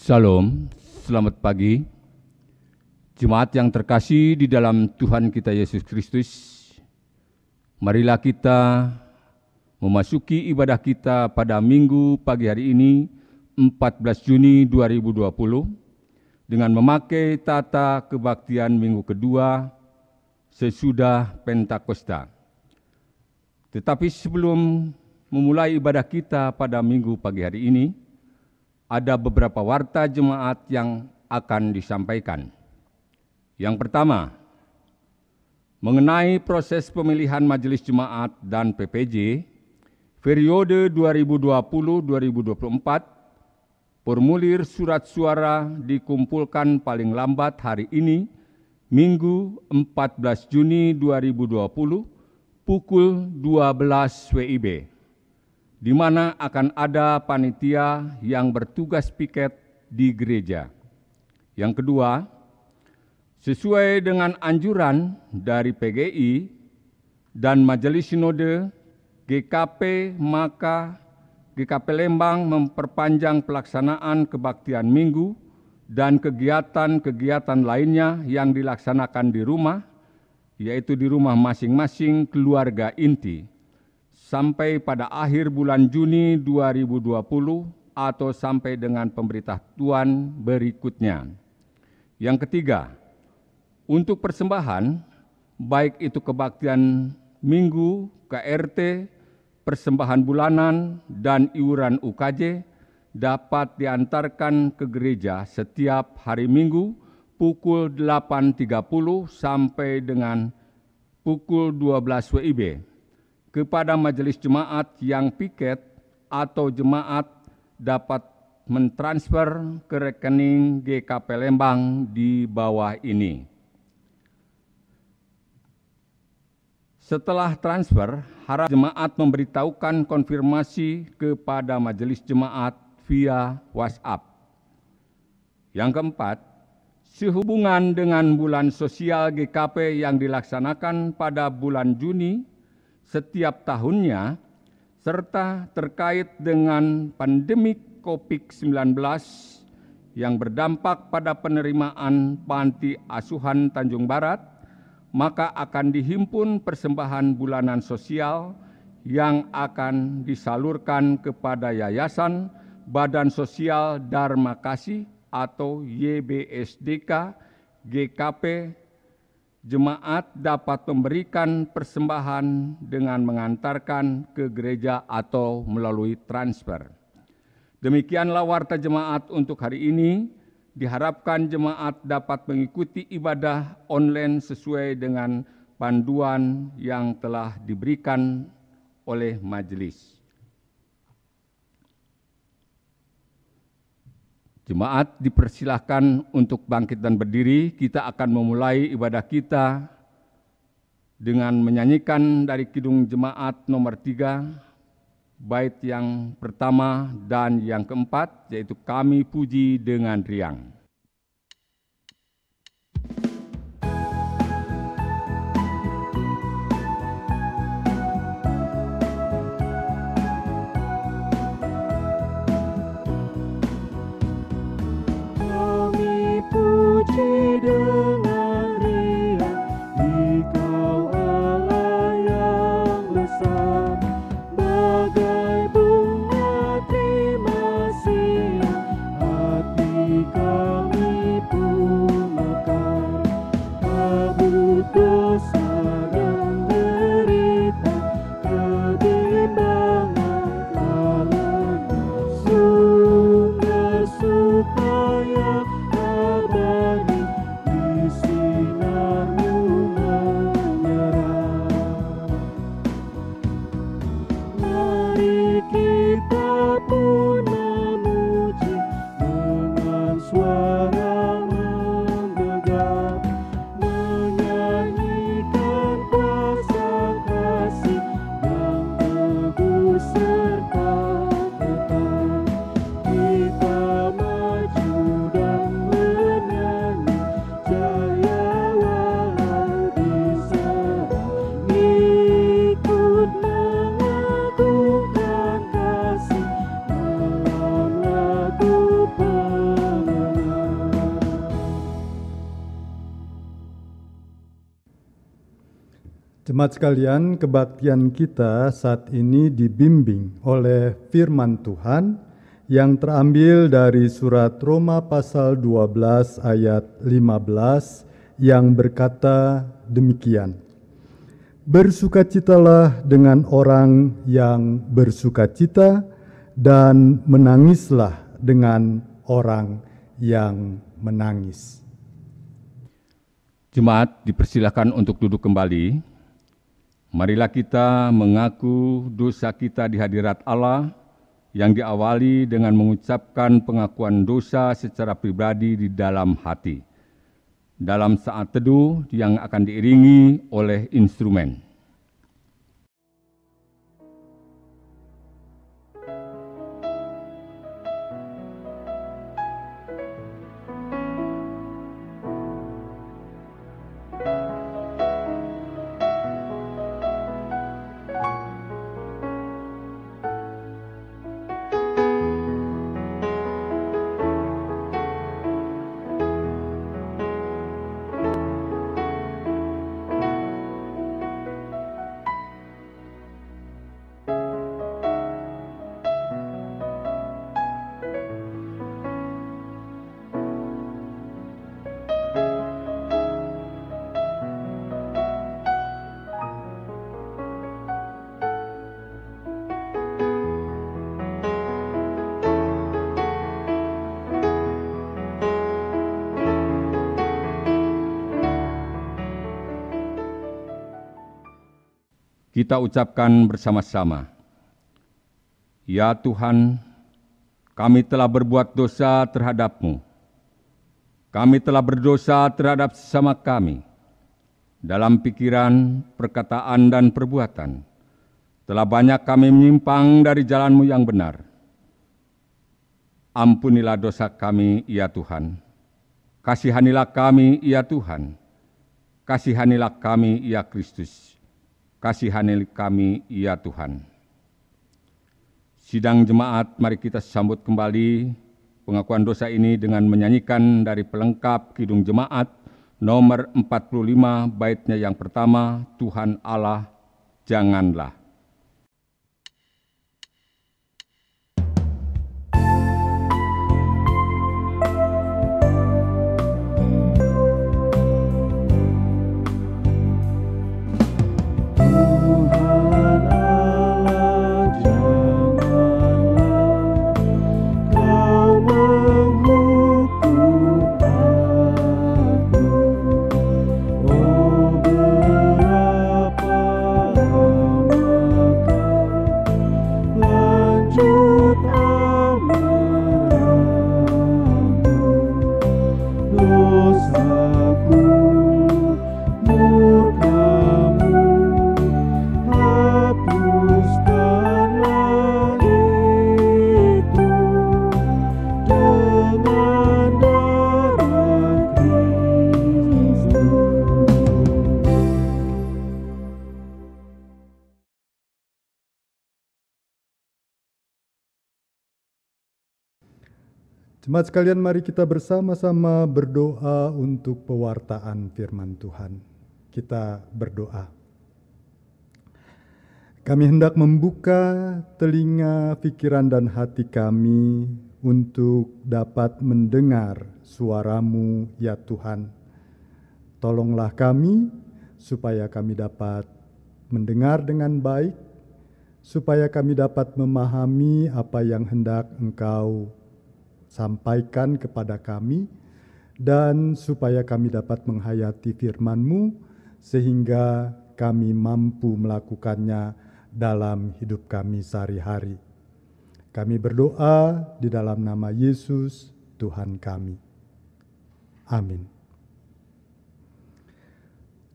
Shalom, selamat pagi. Jemaat yang terkasih di dalam Tuhan kita Yesus Kristus, marilah kita memasuki ibadah kita pada Minggu pagi hari ini, 14 Juni 2020, dengan memakai tata kebaktian Minggu kedua sesudah Pentakosta. Tetapi sebelum memulai ibadah kita pada Minggu pagi hari ini, ada beberapa warta jemaat yang akan disampaikan. Yang pertama, mengenai proses pemilihan Majelis Jemaat dan PPJ, periode 2020-2024, formulir surat suara dikumpulkan paling lambat hari ini, Minggu 14 Juni 2020, pukul 12 WIB. Di mana akan ada panitia yang bertugas piket di gereja. Yang kedua, sesuai dengan anjuran dari PGI dan Majelis Sinode GKP, maka GKP Lembang memperpanjang pelaksanaan kebaktian Minggu dan kegiatan-kegiatan lainnya yang dilaksanakan di rumah, yaitu di rumah masing-masing keluarga inti, sampai pada akhir bulan Juni 2020 atau sampai dengan pemberitahuan berikutnya. Yang ketiga, untuk persembahan, baik itu kebaktian Minggu, KRT, persembahan bulanan, dan iuran UKJ, dapat diantarkan ke gereja setiap hari Minggu pukul 8.30 sampai dengan pukul 12 WIB. Kepada majelis jemaat yang piket atau jemaat dapat mentransfer ke rekening GKP Lembang di bawah ini. Setelah transfer, harap jemaat memberitahukan konfirmasi kepada majelis jemaat via WhatsApp. Yang keempat, sehubungan dengan bulan sosial GKP yang dilaksanakan pada bulan Juni setiap tahunnya, serta terkait dengan pandemi COVID-19 yang berdampak pada penerimaan panti asuhan Tanjung Barat, maka akan dihimpun persembahan bulanan sosial yang akan disalurkan kepada Yayasan Badan Sosial Dharma Kasih atau YBSDK GKP. Jemaat dapat memberikan persembahan dengan mengantarkan ke gereja atau melalui transfer. Demikianlah warta jemaat untuk hari ini. Diharapkan jemaat dapat mengikuti ibadah online sesuai dengan panduan yang telah diberikan oleh majelis. Jemaat dipersilahkan untuk bangkit dan berdiri. Kita akan memulai ibadah kita dengan menyanyikan dari Kidung Jemaat nomor 3, bait yang pertama dan yang keempat, yaitu Kami Puji dengan Riang. Dengan riang, Engkau Allah yang besar, bagai bunga terima siang hati kami. Jemaat sekalian, kebaktian kita saat ini dibimbing oleh firman Tuhan yang terambil dari surat Roma pasal 12 ayat 15 yang berkata demikian. Bersukacitalah dengan orang yang bersukacita dan menangislah dengan orang yang menangis. Jemaat dipersilakan untuk duduk kembali. Marilah kita mengaku dosa kita di hadirat Allah yang diawali dengan mengucapkan pengakuan dosa secara pribadi di dalam hati. Dalam saat teduh yang akan diiringi oleh instrumen. Kita ucapkan bersama-sama, Ya Tuhan, kami telah berbuat dosa terhadap-Mu. Kami telah berdosa terhadap sesama kami, dalam pikiran, perkataan, dan perbuatan. Telah banyak kami menyimpang dari jalan-Mu yang benar. Ampunilah dosa kami, ya Tuhan. Kasihanilah kami, ya Tuhan. Kasihanilah kami, ya Kristus. Kasihanilah kami, ya Tuhan. Sidang jemaat, mari kita sambut kembali pengakuan dosa ini dengan menyanyikan dari pelengkap Kidung Jemaat nomor 45 baitnya yang pertama, Tuhan Allah, janganlah. Jemaat sekalian, mari kita bersama-sama berdoa untuk pewartaan firman Tuhan. Kita berdoa. Kami hendak membuka telinga, pikiran, dan hati kami untuk dapat mendengar suara-Mu, ya Tuhan. Tolonglah kami supaya kami dapat mendengar dengan baik, supaya kami dapat memahami apa yang hendak Engkau sampaikan kepada kami, dan supaya kami dapat menghayati firman-Mu sehingga kami mampu melakukannya dalam hidup kami sehari-hari. Kami berdoa di dalam nama Yesus, Tuhan kami. Amin.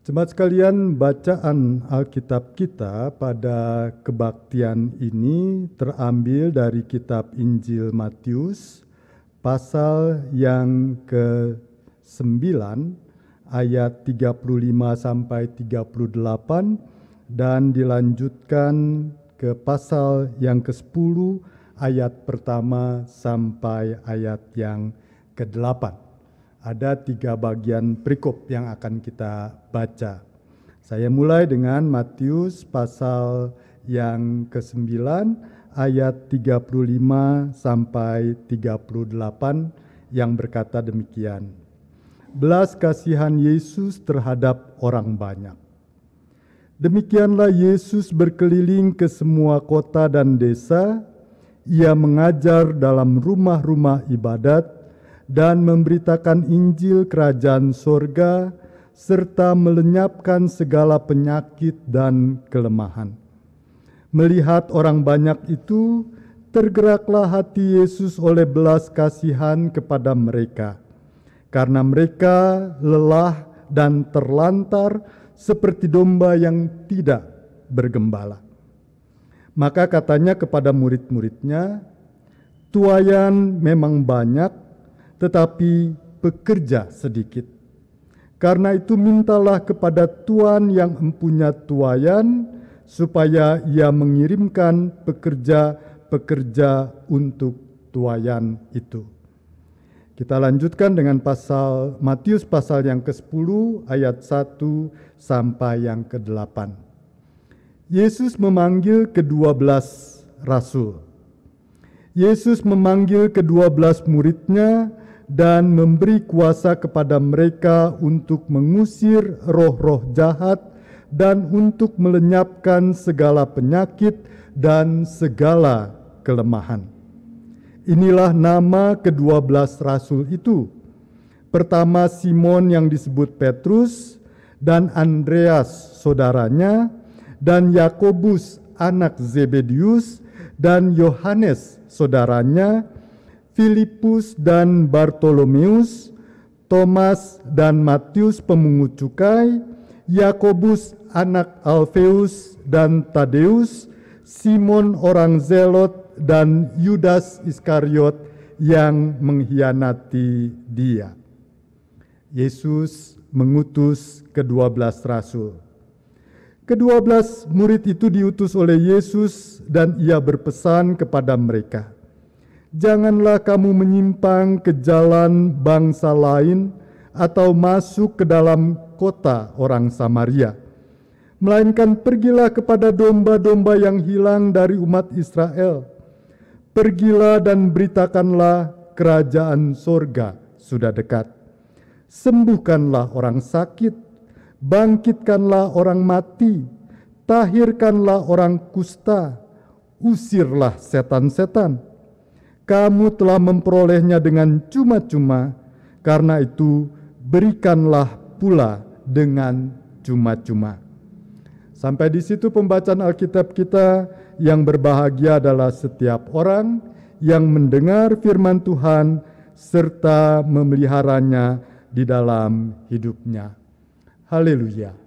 Jemaat sekalian, bacaan Alkitab kita pada kebaktian ini terambil dari kitab Injil Matius, pasal yang ke-9 ayat 35 sampai 38 dan dilanjutkan ke pasal yang ke-10 ayat pertama sampai ayat yang ke-8. Ada 3 bagian perikop yang akan kita baca. Saya mulai dengan Matius pasal yang ke-9 ayat 35 sampai 38 yang berkata demikian. Belas kasihan Yesus terhadap orang banyak. Demikianlah Yesus berkeliling ke semua kota dan desa. Ia mengajar dalam rumah-rumah ibadat dan memberitakan Injil Kerajaan Sorga serta melenyapkan segala penyakit dan kelemahan. Melihat orang banyak itu, tergeraklah hati Yesus oleh belas kasihan kepada mereka, karena mereka lelah dan terlantar seperti domba yang tidak bergembala. Maka katanya kepada murid-muridnya, tuaian memang banyak, tetapi pekerja sedikit. Karena itu mintalah kepada Tuan yang empunya tuaian, supaya ia mengirimkan pekerja-pekerja untuk tuaian itu. Kita lanjutkan dengan Matius pasal yang ke-10 ayat 1 sampai yang ke-8. Yesus memanggil ke-12 rasul. Yesus memanggil ke-12 muridnya dan memberi kuasa kepada mereka untuk mengusir roh-roh jahat dan untuk melenyapkan segala penyakit dan segala kelemahan. Inilah nama ke-12 rasul itu. Pertama Simon yang disebut Petrus, dan Andreas saudaranya, dan Yakobus anak Zebedius, dan Yohanes saudaranya, Filipus dan Bartolomeus, Thomas dan Matius pemungut cukai, Yakobus anak Alfeus dan Tadeus, Simon orang Zelot, dan Yudas Iskariot yang mengkhianati dia. Yesus mengutus ke-12 rasul. Ke-12 murid itu diutus oleh Yesus dan ia berpesan kepada mereka, janganlah kamu menyimpang ke jalan bangsa lain atau masuk ke dalam kota orang Samaria, melainkan pergilah kepada domba-domba yang hilang dari umat Israel. Pergilah dan beritakanlah kerajaan sorga sudah dekat. Sembuhkanlah orang sakit, bangkitkanlah orang mati, tahirkanlah orang kusta, usirlah setan-setan. Kamu telah memperolehnya dengan cuma-cuma, karena itu berikanlah pula dengan cuma-cuma. Sampai di situ pembacaan Alkitab kita. Yang berbahagia adalah setiap orang yang mendengar firman Tuhan serta memeliharanya di dalam hidupnya. Haleluya.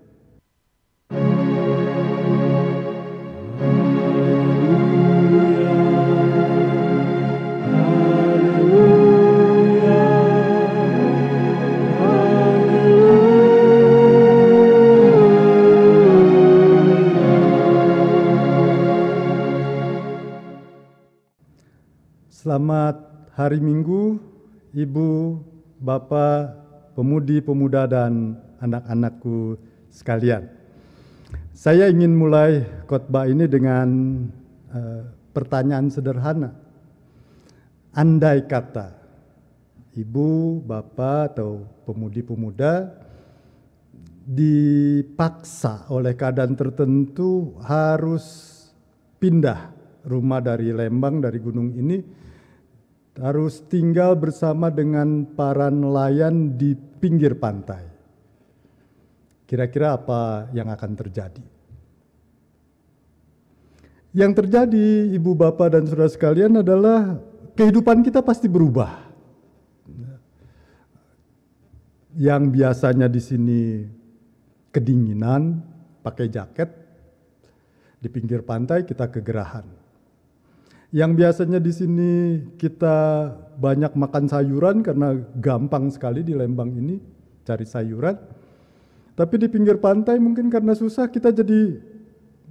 Selamat hari Minggu, Ibu, Bapak, pemudi, pemuda, dan anak-anakku sekalian. Saya ingin mulai khotbah ini dengan pertanyaan sederhana. Andai kata Ibu, Bapak, atau pemudi-pemuda dipaksa oleh keadaan tertentu harus pindah rumah dari Lembang, dari gunung ini, harus tinggal bersama dengan para nelayan di pinggir pantai. Kira-kira apa yang akan terjadi? Yang terjadi, Ibu, Bapak, dan saudara sekalian, adalah kehidupan kita pasti berubah. Yang biasanya di sini kedinginan, pakai jaket, di pinggir pantai kita kegerahan. Yang biasanya di sini kita banyak makan sayuran karena gampang sekali di Lembang ini cari sayuran. Tapi di pinggir pantai mungkin karena susah kita jadi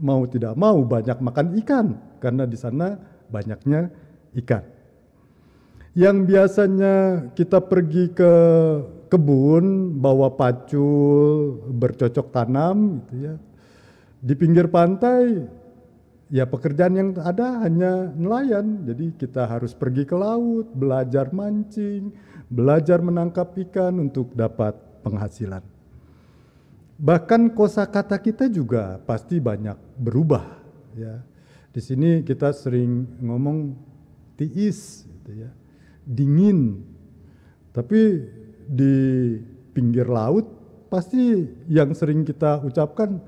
mau tidak mau banyak makan ikan karena di sana banyaknya ikan. Yang biasanya kita pergi ke kebun, bawa pacul, bercocok tanam gitu ya. Di pinggir pantai, ya pekerjaan yang ada hanya nelayan. Jadi kita harus pergi ke laut, belajar mancing, belajar menangkap ikan untuk dapat penghasilan. Bahkan kosakata kita juga pasti banyak berubah ya. Di sini kita sering ngomong tiis gitu ya. Dingin, tapi di pinggir laut pasti yang sering kita ucapkan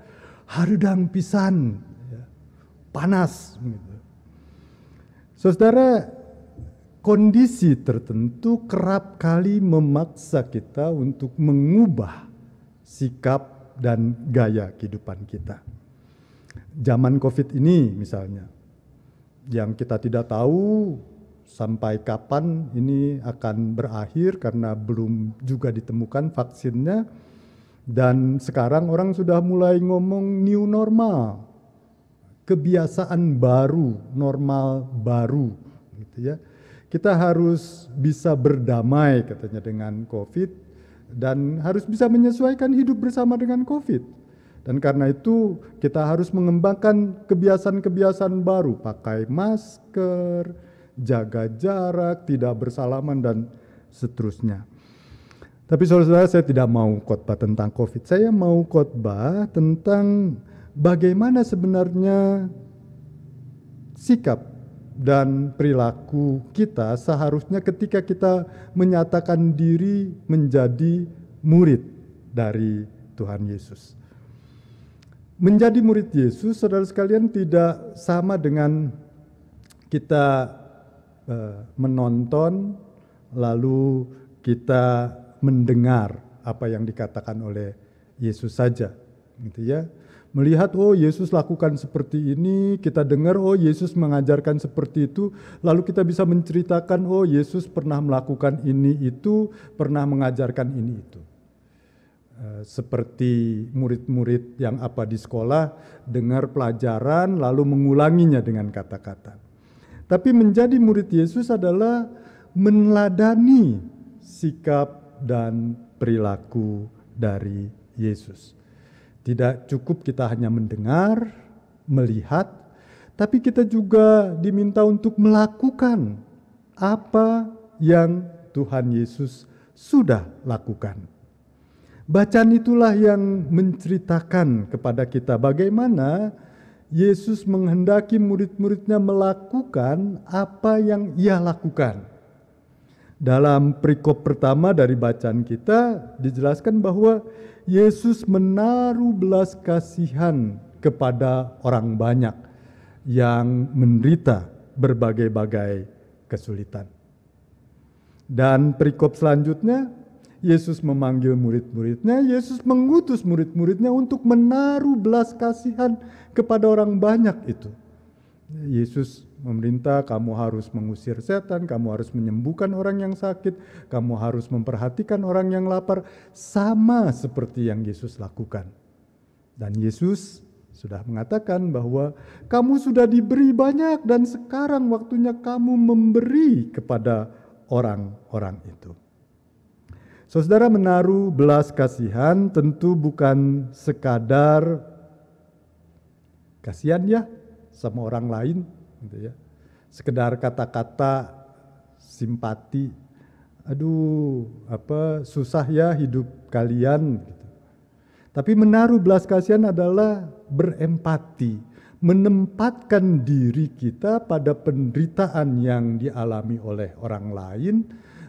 hareudang pisan, ya, panas. Gitu. Saudara, kondisi tertentu kerap kali memaksa kita untuk mengubah sikap dan gaya kehidupan kita. Zaman COVID ini misalnya, yang kita tidak tahu sampai kapan ini akan berakhir karena belum juga ditemukan vaksinnya. Dan sekarang orang sudah mulai ngomong new normal, kebiasaan baru, normal baru gitu ya. Kita harus bisa berdamai katanya dengan COVID dan harus bisa menyesuaikan hidup bersama dengan COVID. Dan karena itu kita harus mengembangkan kebiasaan-kebiasaan baru, pakai masker, jaga jarak, tidak bersalaman, dan seterusnya. Tapi saudara, saya tidak mau khotbah tentang COVID. Saya mau khotbah tentang bagaimana sebenarnya sikap dan perilaku kita seharusnya ketika kita menyatakan diri menjadi murid dari Tuhan Yesus. Menjadi murid Yesus, saudara sekalian, tidak sama dengan kita menonton, lalu kita mendengar apa yang dikatakan oleh Yesus saja, gitu ya. Melihat, oh Yesus lakukan seperti ini, kita dengar, oh Yesus mengajarkan seperti itu, lalu kita bisa menceritakan, oh Yesus pernah melakukan ini itu, pernah mengajarkan ini itu. Seperti murid-murid yang apa di sekolah, dengar pelajaran lalu mengulanginya dengan kata-kata. Tapi menjadi murid Yesus adalah meneladani sikap dan perilaku dari Yesus. Tidak cukup kita hanya mendengar, melihat, tapi kita juga diminta untuk melakukan apa yang Tuhan Yesus sudah lakukan. Bacaan itulah yang menceritakan kepada kita bagaimana Yesus menghendaki murid-muridnya melakukan apa yang ia lakukan. Dalam perikop pertama dari bacaan kita dijelaskan bahwa Yesus menaruh belas kasihan kepada orang banyak yang menderita berbagai-bagai kesulitan. Dan perikop selanjutnya, Yesus memanggil murid-muridnya, Yesus mengutus murid-muridnya untuk menaruh belas kasihan kepada orang banyak itu. Yesus memerintah, kamu harus mengusir setan, kamu harus menyembuhkan orang yang sakit, kamu harus memperhatikan orang yang lapar, sama seperti yang Yesus lakukan. Dan Yesus sudah mengatakan bahwa kamu sudah diberi banyak dan sekarang waktunya kamu memberi kepada orang-orang itu. Saudara, menaruh belas kasihan tentu bukan sekadar kasihan ya sama orang lain gitu ya. Sekedar kata-kata simpati. Aduh, apa susah ya hidup kalian gitu. Tapi menaruh belas kasihan adalah berempati, menempatkan diri kita pada penderitaan yang dialami oleh orang lain,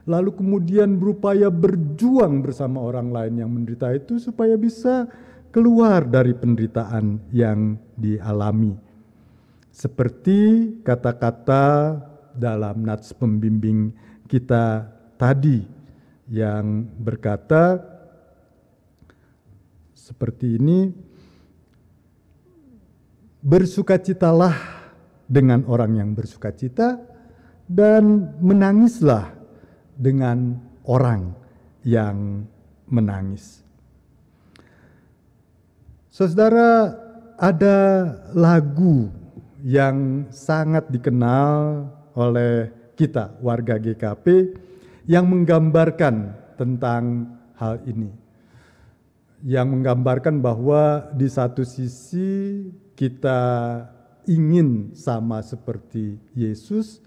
lalu kemudian berupaya berjuang bersama orang lain yang menderita itu supaya bisa keluar dari penderitaan yang dialami. Seperti kata-kata dalam nats pembimbing kita tadi yang berkata seperti ini, bersukacitalah dengan orang yang bersukacita dan menangislah dengan orang yang menangis. Saudara, ada lagu yang sangat dikenal oleh kita warga GKP yang menggambarkan tentang hal ini. Yang menggambarkan bahwa di satu sisi kita ingin sama seperti Yesus,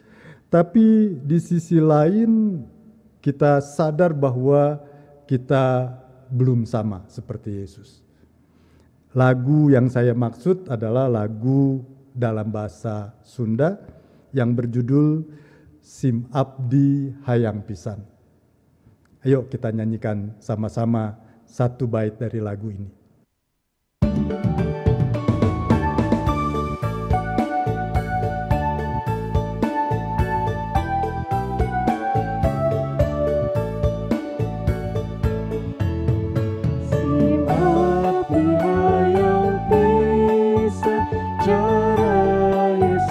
tapi di sisi lain kita sadar bahwa kita belum sama seperti Yesus. Lagu yang saya maksud adalah lagu dalam bahasa Sunda yang berjudul Sim Abdi Hayang Pisan. Ayo kita nyanyikan sama-sama satu bait dari lagu ini.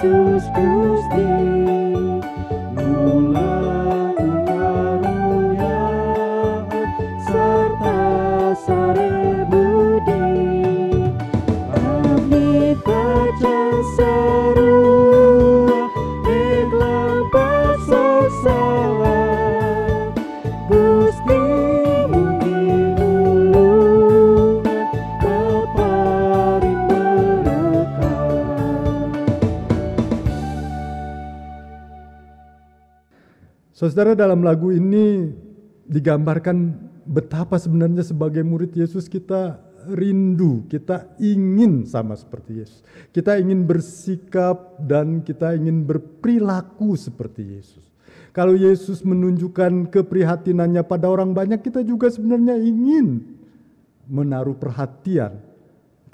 Yesus Gusti mulang karunia serta sare budi abdi pacan sarua iklan pasasala Gusti mugi mulungan paparin berkah. Saudara, dalam lagu ini digambarkan betapa sebenarnya sebagai murid Yesus kita rindu, kita ingin sama seperti Yesus. Kita ingin bersikap dan kita ingin berperilaku seperti Yesus. Kalau Yesus menunjukkan keprihatinannya pada orang banyak, kita juga sebenarnya ingin menaruh perhatian,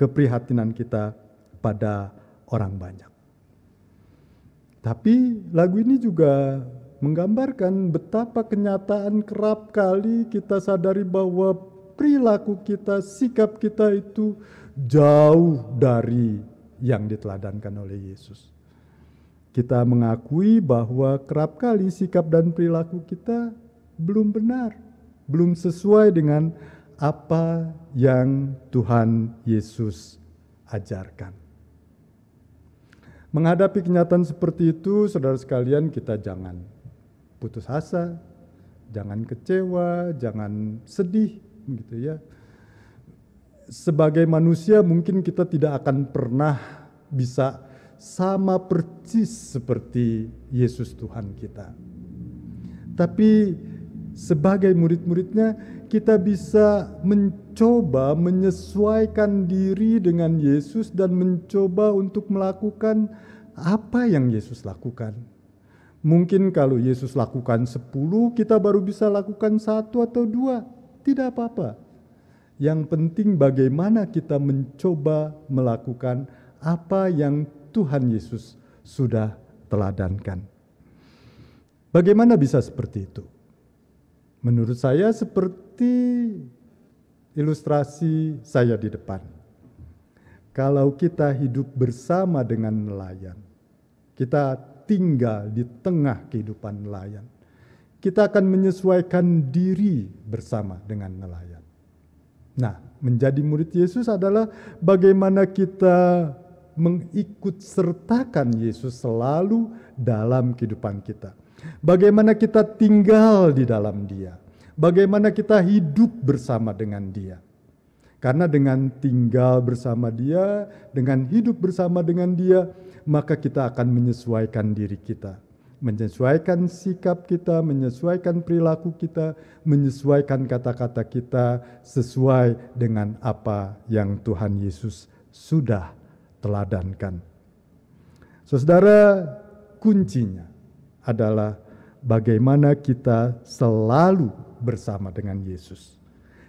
keprihatinan kita pada orang banyak. Tapi lagu ini juga menggambarkan betapa kenyataan kerap kali kita sadari bahwa perilaku kita, sikap kita itu jauh dari yang diteladankan oleh Yesus. Kita mengakui bahwa kerap kali sikap dan perilaku kita belum benar, belum sesuai dengan apa yang Tuhan Yesus ajarkan. Menghadapi kenyataan seperti itu, saudara sekalian, kita jangan putus asa, jangan kecewa, jangan sedih, gitu ya. Sebagai manusia mungkin kita tidak akan pernah bisa sama persis seperti Yesus Tuhan kita. Tapi sebagai murid-muridnya kita bisa mencoba menyesuaikan diri dengan Yesus dan mencoba untuk melakukan apa yang Yesus lakukan. Mungkin kalau Yesus lakukan 10, kita baru bisa lakukan 1 atau 2. Tidak apa-apa. Yang penting bagaimana kita mencoba melakukan apa yang Tuhan Yesus sudah teladankan. Bagaimana bisa seperti itu? Menurut saya seperti ilustrasi saya di depan. Kalau kita hidup bersama dengan nelayan, kita tinggal di tengah kehidupan nelayan, kita akan menyesuaikan diri bersama dengan nelayan. Nah, menjadi murid Yesus adalah bagaimana kita mengikut sertakan Yesus selalu dalam kehidupan kita. Bagaimana kita tinggal di dalam Dia, bagaimana kita hidup bersama dengan Dia. Karena dengan tinggal bersama Dia, dengan hidup bersama dengan Dia, maka kita akan menyesuaikan diri kita, menyesuaikan sikap kita, menyesuaikan perilaku kita, menyesuaikan kata-kata kita sesuai dengan apa yang Tuhan Yesus sudah teladankan. Saudara, kuncinya adalah bagaimana kita selalu bersama dengan Yesus.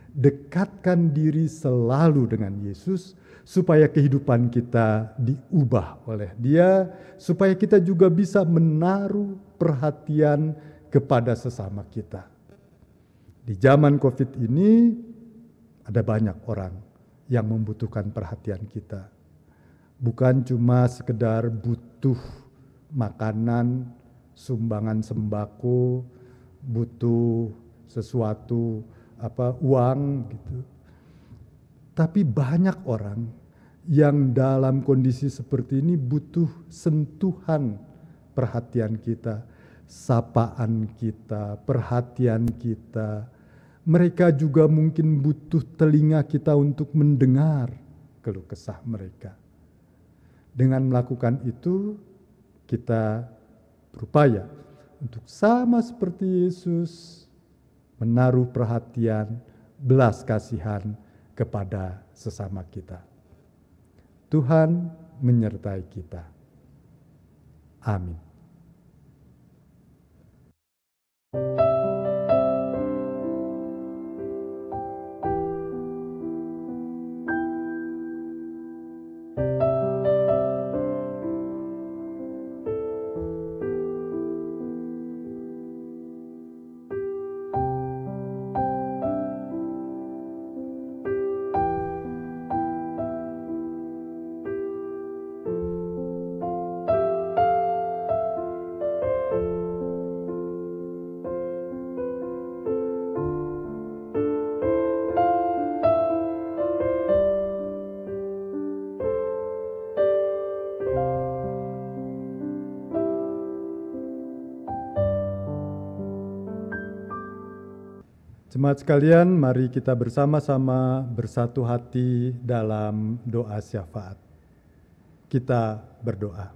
Dekatkan diri selalu dengan Yesus supaya kehidupan kita diubah oleh Dia, supaya kita juga bisa menaruh perhatian kepada sesama kita. Di zaman COVID ini ada banyak orang yang membutuhkan perhatian kita. Bukan cuma sekedar butuh makanan, sumbangan sembako, butuh sesuatu uang gitu. Tapi banyak orang yang dalam kondisi seperti ini butuh sentuhan perhatian kita, sapaan kita, perhatian kita. Mereka juga mungkin butuh telinga kita untuk mendengar keluh kesah mereka. Dengan melakukan itu, kita berupaya untuk sama seperti Yesus menaruh perhatian, belas kasihan kepada sesama kita. Tuhan menyertai kita. Amin. Jemaat sekalian, mari kita bersama-sama bersatu hati dalam doa syafaat. Kita berdoa.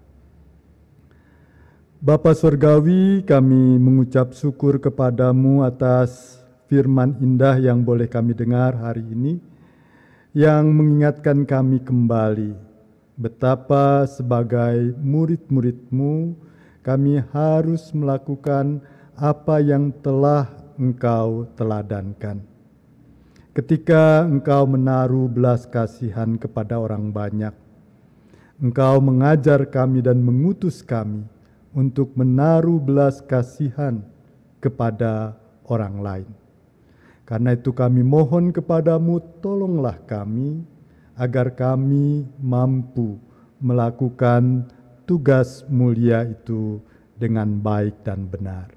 Bapa Surgawi, kami mengucap syukur kepadamu atas firman indah yang boleh kami dengar hari ini, yang mengingatkan kami kembali betapa sebagai murid-murid-Mu kami harus melakukan apa yang telah Engkau teladankan. Ketika Engkau menaruh belas kasihan kepada orang banyak, Engkau mengajar kami dan mengutus kami untuk menaruh belas kasihan kepada orang lain. Karena itu kami mohon kepadamu, tolonglah kami agar kami mampu melakukan tugas mulia itu dengan baik dan benar.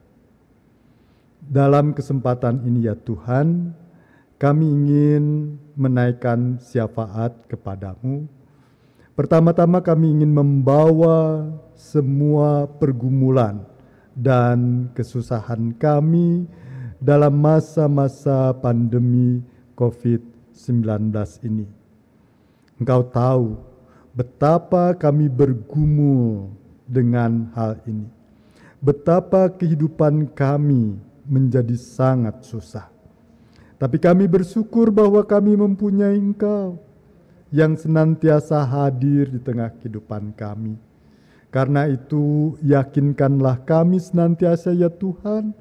Dalam kesempatan ini ya Tuhan, kami ingin menaikkan syafaat kepadamu. Pertama-tama kami ingin membawa semua pergumulan dan kesusahan kami dalam masa-masa pandemi COVID-19 ini. Engkau tahu betapa kami bergumul dengan hal ini. Betapa kehidupan kami menjadi sangat susah. Tapi kami bersyukur bahwa kami mempunyai Engkau yang senantiasa hadir di tengah kehidupan kami. Karena itu yakinkanlah kami senantiasa ya Tuhan,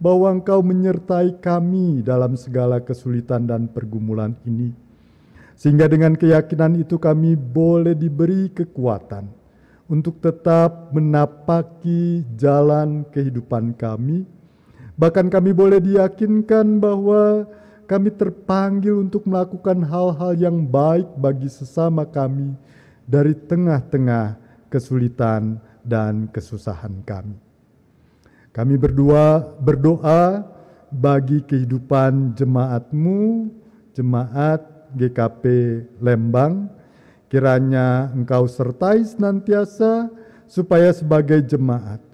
bahwa Engkau menyertai kami dalam segala kesulitan dan pergumulan ini. Sehingga dengan keyakinan itu kami boleh diberi kekuatan untuk tetap menapaki jalan kehidupan kami. Bahkan kami boleh diyakinkan bahwa kami terpanggil untuk melakukan hal-hal yang baik bagi sesama kami dari tengah-tengah kesulitan dan kesusahan kami. Kami berdoa bagi kehidupan jemaat-Mu, jemaat GKP Lembang. Kiranya Engkau sertai senantiasa supaya sebagai jemaat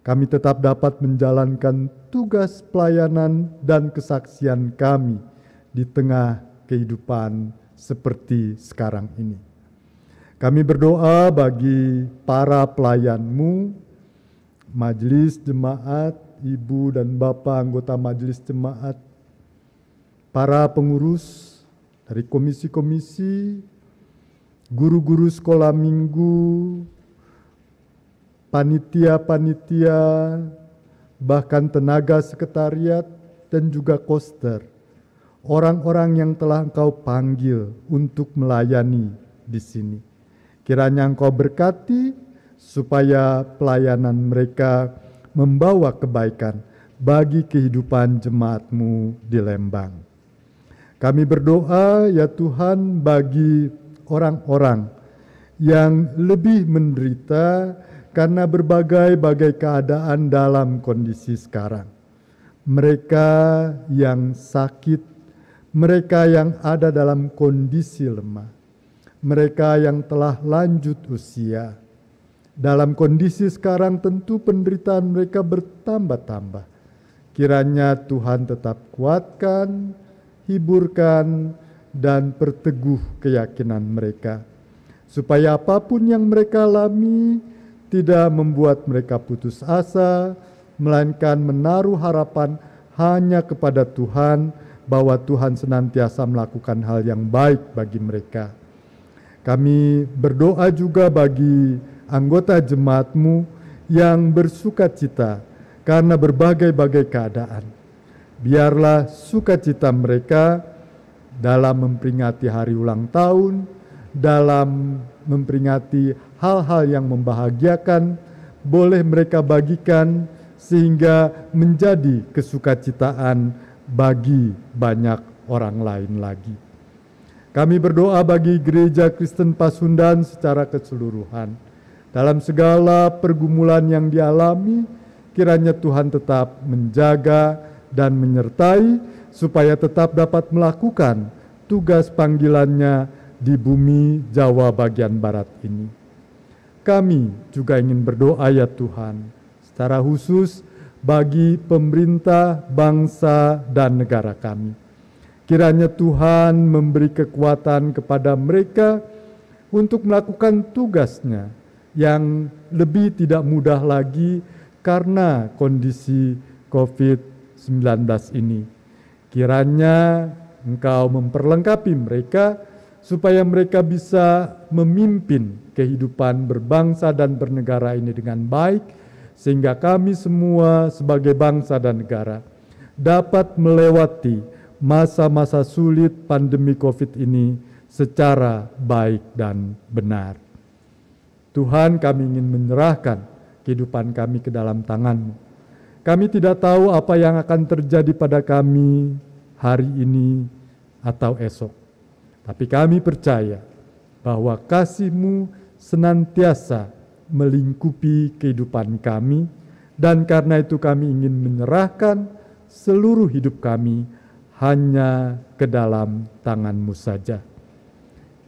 kami tetap dapat menjalankan tugas pelayanan dan kesaksian kami di tengah kehidupan seperti sekarang ini. Kami berdoa bagi para pelayan-Mu, majelis jemaat, ibu dan bapak anggota majelis jemaat, para pengurus dari komisi-komisi, guru-guru sekolah minggu, panitia-panitia, bahkan tenaga sekretariat dan juga koster, orang-orang yang telah Engkau panggil untuk melayani di sini. Kiranya Engkau berkati supaya pelayanan mereka membawa kebaikan bagi kehidupan jemaat-Mu di Lembang. Kami berdoa ya Tuhan bagi orang-orang yang lebih menderita karena berbagai-bagai keadaan dalam kondisi sekarang. Mereka yang sakit, mereka yang ada dalam kondisi lemah, mereka yang telah lanjut usia, Dalam kondisi sekarang tentu penderitaan mereka bertambah-tambah. Kiranya Tuhan tetap kuatkan, hiburkan, dan perteguh keyakinan mereka, supaya apapun yang mereka alami tidak membuat mereka putus asa, melainkan menaruh harapan hanya kepada Tuhan, bahwa Tuhan senantiasa melakukan hal yang baik bagi mereka. Kami berdoa juga bagi anggota jemaat-Mu yang bersukacita karena berbagai-bagai keadaan. Biarlah sukacita mereka dalam memperingati hari ulang tahun, dalam memperingati hal-hal yang membahagiakan, boleh mereka bagikan sehingga menjadi kesukacitaan bagi banyak orang lain lagi. Kami berdoa bagi Gereja Kristen Pasundan secara keseluruhan. Dalam segala pergumulan yang dialami, kiranya Tuhan tetap menjaga dan menyertai supaya tetap dapat melakukan tugas panggilannya di bumi Jawa bagian barat ini. Kami juga ingin berdoa ya Tuhan, secara khusus bagi pemerintah, bangsa, dan negara kami. Kiranya Tuhan memberi kekuatan kepada mereka untuk melakukan tugasnya yang lebih tidak mudah lagi karena kondisi COVID-19 ini. Kiranya Engkau memperlengkapi mereka supaya mereka bisa memimpin kehidupan berbangsa dan bernegara ini dengan baik, sehingga kami semua sebagai bangsa dan negara dapat melewati masa-masa sulit pandemi COVID ini secara baik dan benar. Tuhan, kami ingin menyerahkan kehidupan kami ke dalam tangan-Mu. Kami tidak tahu apa yang akan terjadi pada kami hari ini atau esok. Tapi kami percaya bahwa kasih-Mu senantiasa melingkupi kehidupan kami, dan karena itu kami ingin menyerahkan seluruh hidup kami hanya ke dalam tangan-Mu saja.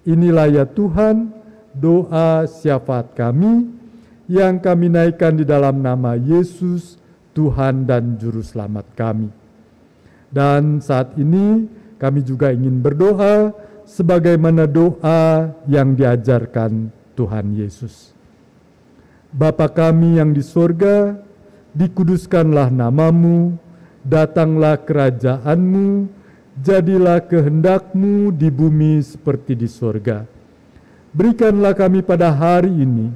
Inilah ya Tuhan, doa syafaat kami yang kami naikkan di dalam nama Yesus, Tuhan dan Juru Selamat kami. Dan saat ini kami juga ingin berdoa sebagaimana doa yang diajarkan Tuhan Yesus. Bapa kami yang di sorga, dikuduskanlah nama-Mu, datanglah kerajaan-Mu, jadilah kehendak-Mu di bumi seperti di sorga. Berikanlah kami pada hari ini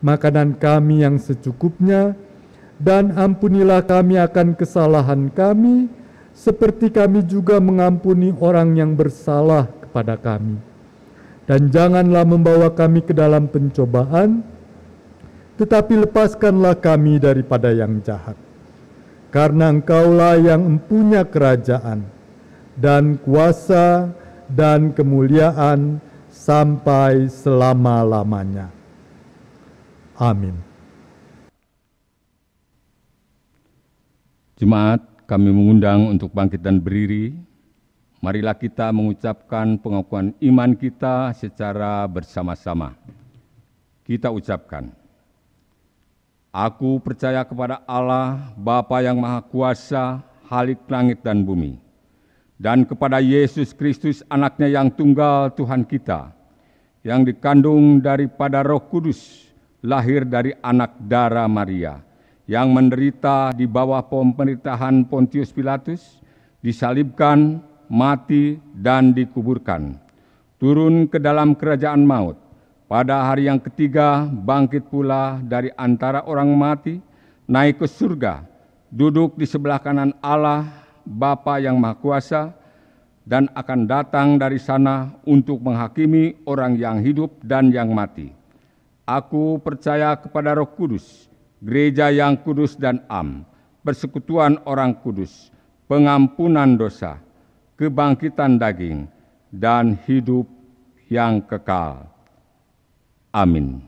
makanan kami yang secukupnya, dan ampunilah kami akan kesalahan kami, seperti kami juga mengampuni orang yang bersalah kepada kami. Dan janganlah membawa kami ke dalam pencobaan, tetapi lepaskanlah kami daripada yang jahat. Karena Engkaulah yang empunya kerajaan, dan kuasa, dan kemuliaan, sampai selama-lamanya. Amin. Jemaat, kami mengundang untuk bangkit dan berdiri. Marilah kita mengucapkan pengakuan iman kita secara bersama-sama. Kita ucapkan, Aku percaya kepada Allah, Bapa yang Maha Kuasa, Khalik langit dan bumi, dan kepada Yesus Kristus, Anaknya yang tunggal Tuhan kita, yang dikandung daripada Roh Kudus, lahir dari anak darah Maria, yang menderita di bawah pemerintahan Pontius Pilatus, disalibkan, mati, dan dikuburkan, turun ke dalam kerajaan maut, pada hari yang ketiga bangkit pula dari antara orang mati, naik ke surga, duduk di sebelah kanan Allah, Bapa yang Maha Kuasa, dan akan datang dari sana untuk menghakimi orang yang hidup dan yang mati. Aku percaya kepada Roh Kudus, gereja yang kudus dan am, persekutuan orang kudus, pengampunan dosa, kebangkitan daging, dan hidup yang kekal. Amin.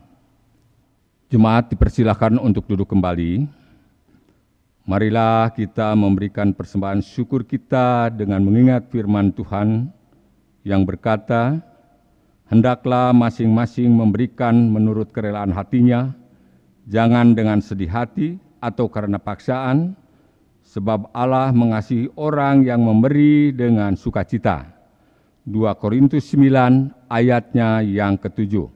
Jemaat dipersilakan untuk duduk kembali. Marilah kita memberikan persembahan syukur kita dengan mengingat firman Tuhan yang berkata, hendaklah masing-masing memberikan menurut kerelaan hatinya, Jangan dengan sedih hati atau karena paksaan, sebab Allah mengasihi orang yang memberi dengan sukacita. 2 Korintus 9 ayatnya yang ke-7.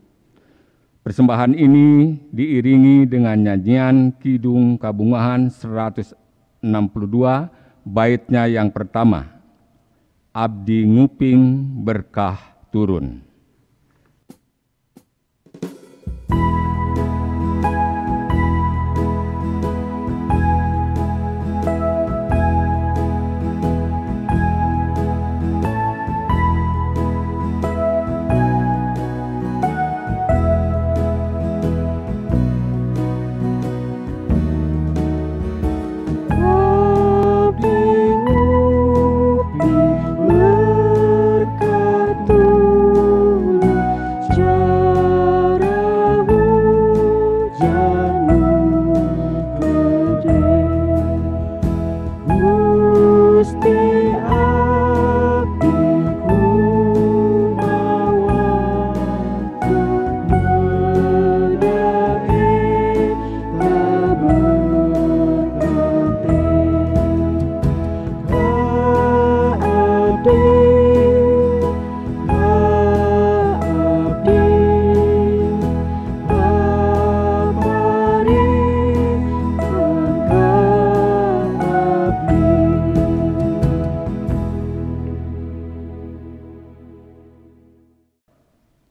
Persembahan ini diiringi dengan nyanyian Kidung Kabungahan 162 baitnya yang pertama. Abdi nguping berkah turun.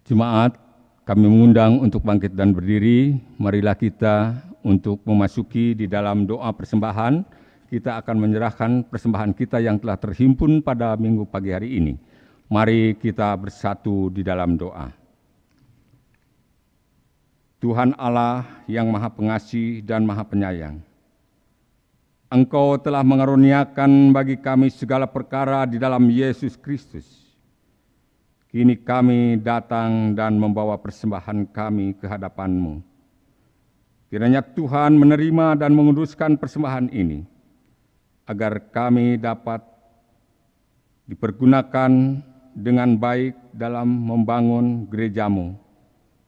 Jemaat, kami mengundang untuk bangkit dan berdiri. Marilah kita untuk memasuki di dalam doa persembahan. Kita akan menyerahkan persembahan kita yang telah terhimpun pada minggu pagi hari ini. Mari kita bersatu di dalam doa. Tuhan Allah yang Maha Pengasih dan Maha Penyayang, Engkau telah mengaruniakan bagi kami segala perkara di dalam Yesus Kristus. Kini kami datang dan membawa persembahan kami ke hadapan-Mu. Kiranya Tuhan menerima dan menguduskan persembahan ini, agar kami dapat dipergunakan dengan baik dalam membangun gereja-Mu,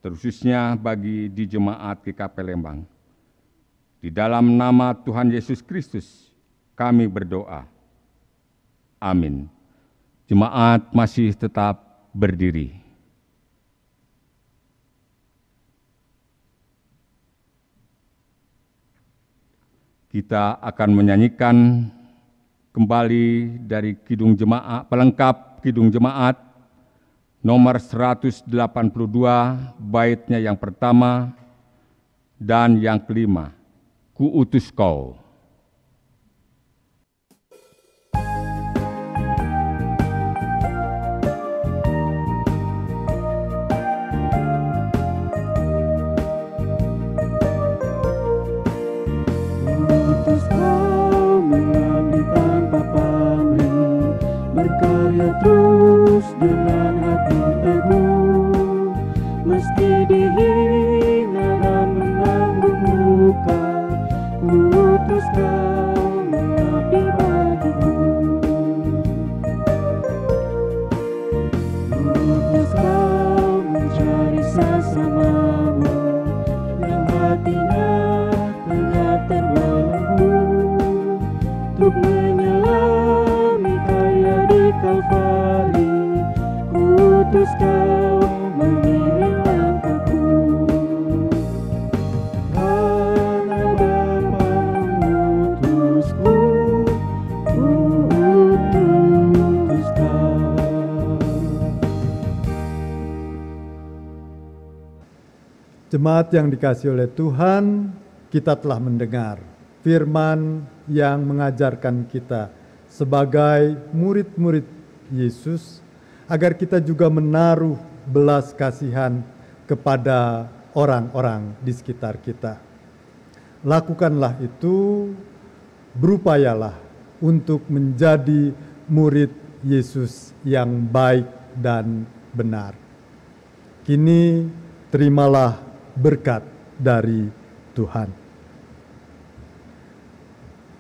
terkhususnya bagi di Jemaat GKP Lembang. Di dalam nama Tuhan Yesus Kristus, kami berdoa. Amin. Jemaat masih tetap berdiri. Kita akan menyanyikan kembali dari Kidung Jemaat, pelengkap Kidung Jemaat nomor 182, baitnya yang pertama dan yang kelima. Ku utus kau. Berkarya terus dengan hati teguh, meski dihina dan menanggung luka. Utus kau mengabdi bagimu. Utus kau mencari sesamamu yang hatinya tengah terbelenggu, untuk menyelami karya di Kalvari. Kutus kau mengiring langkahku, karena Bapa mengutusku. Kutus kau. Jemaat yang dikasihi oleh Tuhan, kita telah mendengar firman yang mengajarkan kita sebagai murid-murid Yesus, agar kita juga menaruh belas kasihan kepada orang-orang di sekitar kita. Lakukanlah itu, berupayalah untuk menjadi murid Yesus yang baik dan benar. Kini terimalah berkat dari Tuhan.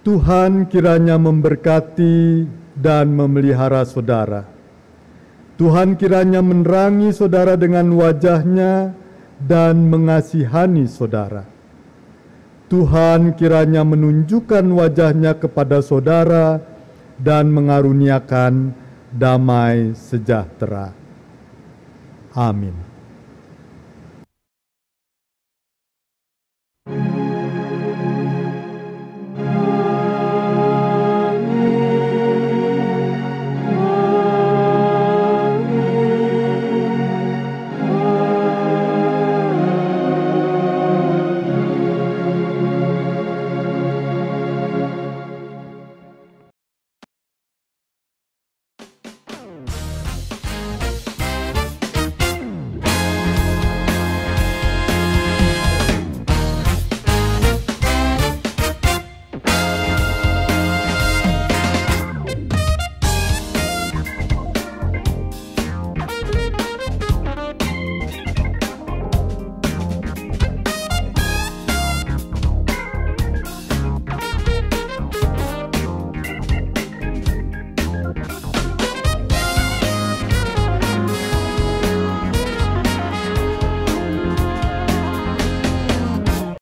Tuhan kiranya memberkati dan memelihara saudara. Tuhan kiranya menerangi saudara dengan wajah-Nya dan mengasihani saudara. Tuhan kiranya menunjukkan wajah-Nya kepada saudara dan mengaruniakan damai sejahtera. Amin.